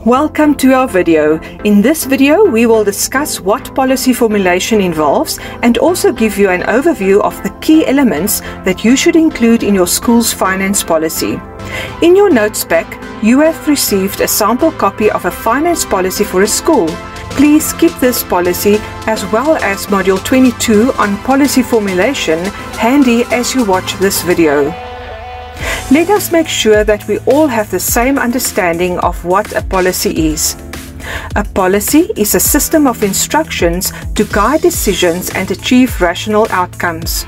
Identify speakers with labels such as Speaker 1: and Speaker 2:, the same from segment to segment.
Speaker 1: Welcome to our video. In this video, we will discuss what policy formulation involves and also give you an overview of the key elements that you should include in your school's finance policy. In your notes pack, you have received a sample copy of a finance policy for a school. Please keep this policy as well as Module 22 on policy formulation handy as you watch this video. Let us make sure that we all have the same understanding of what a policy is. A policy is a system of instructions to guide decisions and achieve rational outcomes.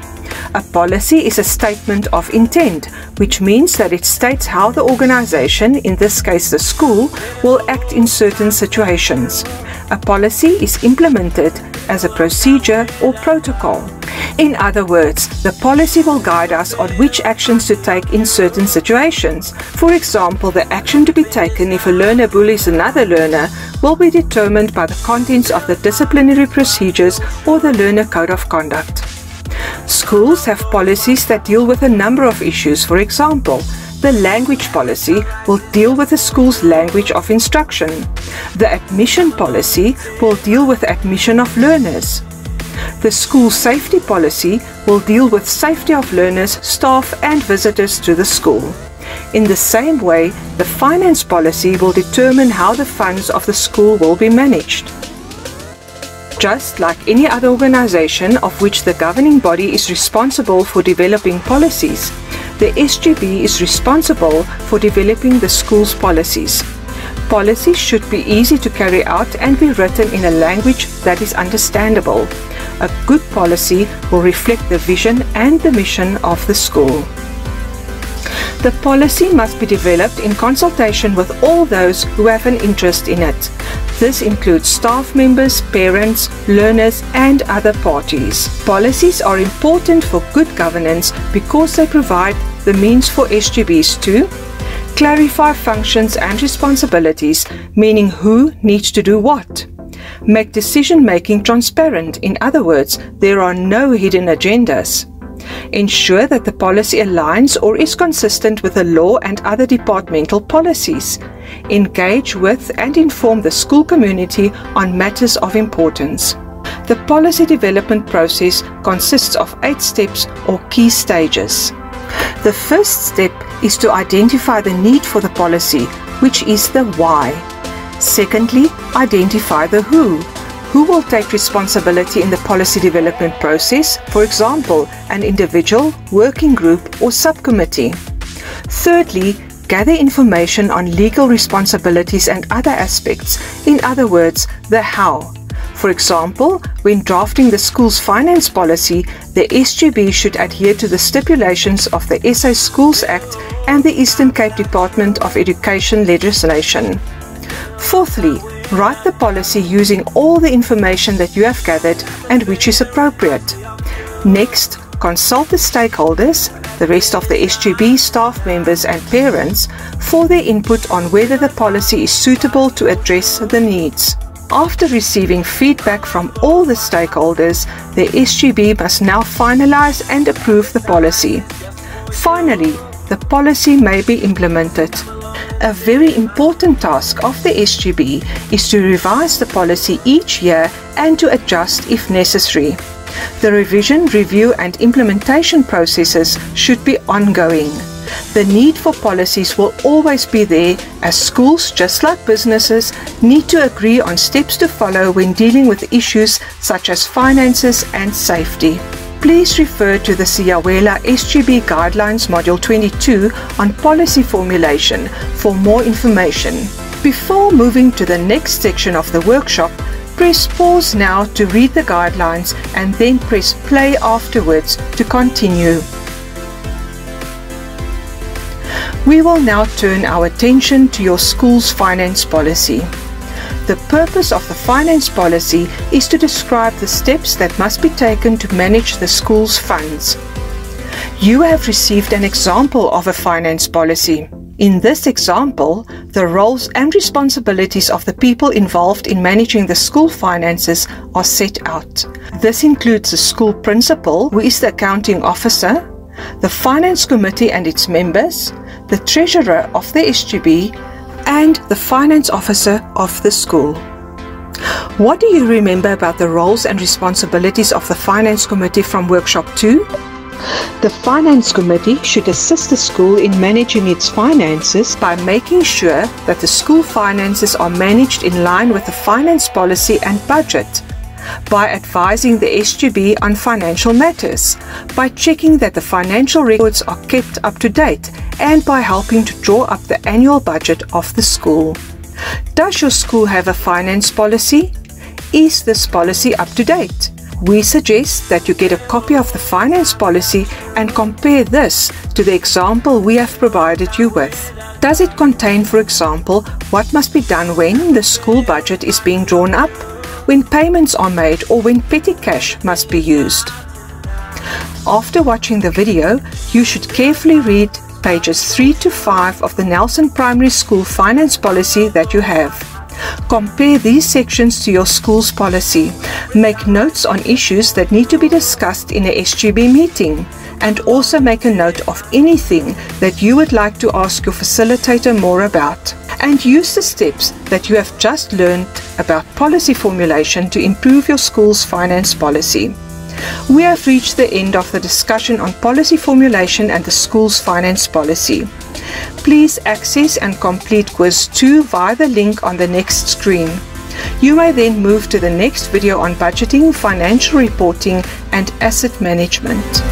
Speaker 1: A policy is a statement of intent, which means that it states how the organization, in this case the school, will act in certain situations. A policy is implemented as a procedure or protocol. In other words, the policy will guide us on which actions to take in certain situations. For example, the action to be taken if a learner bullies another learner will be determined by the contents of the disciplinary procedures or the learner code of conduct. Schools have policies that deal with a number of issues. For example, the language policy will deal with the school's language of instruction. The admission policy will deal with admission of learners. The school safety policy will deal with safety of learners, staff and visitors to the school. In the same way, the finance policy will determine how the funds of the school will be managed. Just like any other organization of which the governing body is responsible for developing policies, the SGB is responsible for developing the school's policies. Policies should be easy to carry out and be written in a language that is understandable. A good policy will reflect the vision and the mission of the school. The policy must be developed in consultation with all those who have an interest in it. This includes staff members, parents, learners, and other parties. Policies are important for good governance because they provide the means for SGBs to clarify functions and responsibilities, meaning who needs to do what. Make decision-making transparent. In other words, there are no hidden agendas. Ensure that the policy aligns or is consistent with the law and other departmental policies. Engage with and inform the school community on matters of importance. The policy development process consists of 8 steps or key stages. The first step is to identify the need for the policy, which is the why. Secondly, identify the who. Who will take responsibility in the policy development process? For example, an individual, working group, or subcommittee. Thirdly, gather information on legal responsibilities and other aspects. In other words, the how. For example, when drafting the school's finance policy, the SGB should adhere to the stipulations of the SA Schools Act and the Eastern Cape Department of Education legislation. Fourthly, write the policy using all the information that you have gathered and which is appropriate. Next, consult the stakeholders, the rest of the SGB staff members and parents for their input on whether the policy is suitable to address the needs. After receiving feedback from all the stakeholders, the SGB must now finalize and approve the policy. Finally, the policy may be implemented. A very important task of the SGB is to revise the policy each year and to adjust if necessary. The revision, review and implementation processes should be ongoing. The need for policies will always be there, as schools, just like businesses, need to agree on steps to follow when dealing with issues such as finances and safety. Please refer to the Siyawela SGB Guidelines Module 22 on policy formulation for more information. Before moving to the next section of the workshop, press pause now to read the guidelines and then press play afterwards to continue. We will now turn our attention to your school's finance policy. The purpose of the finance policy is to describe the steps that must be taken to manage the school's funds. You have received an example of a finance policy. In this example, the roles and responsibilities of the people involved in managing the school finances are set out. This includes the school principal, who is the accounting officer, the finance committee and its members, the treasurer of the SGB, and the finance officer of the school. What do you remember about the roles and responsibilities of the Finance Committee from Workshop 2? The Finance Committee should assist the school in managing its finances by making sure that the school finances are managed in line with the finance policy and budget, by advising the SGB on financial matters, by checking that the financial records are kept up to date, and by helping to draw up the annual budget of the school. Does your school have a finance policy? Is this policy up to date? We suggest that you get a copy of the finance policy and compare this to the example we have provided you with. Does it contain, for example, what must be done when the school budget is being drawn up, when payments are made, or when petty cash must be used? After watching the video, you should carefully read pages 3 to 5 of the Nelson Primary School Finance Policy that you have. Compare these sections to your school's policy. Make notes on issues that need to be discussed in a SGB meeting, and also make a note of anything that you would like to ask your facilitator more about. And use the steps that you have just learned about policy formulation to improve your school's finance policy. We have reached the end of the discussion on policy formulation and the school's finance policy. Please access and complete quiz 2 via the link on the next screen. You may then move to the next video on budgeting, financial reporting, and asset management.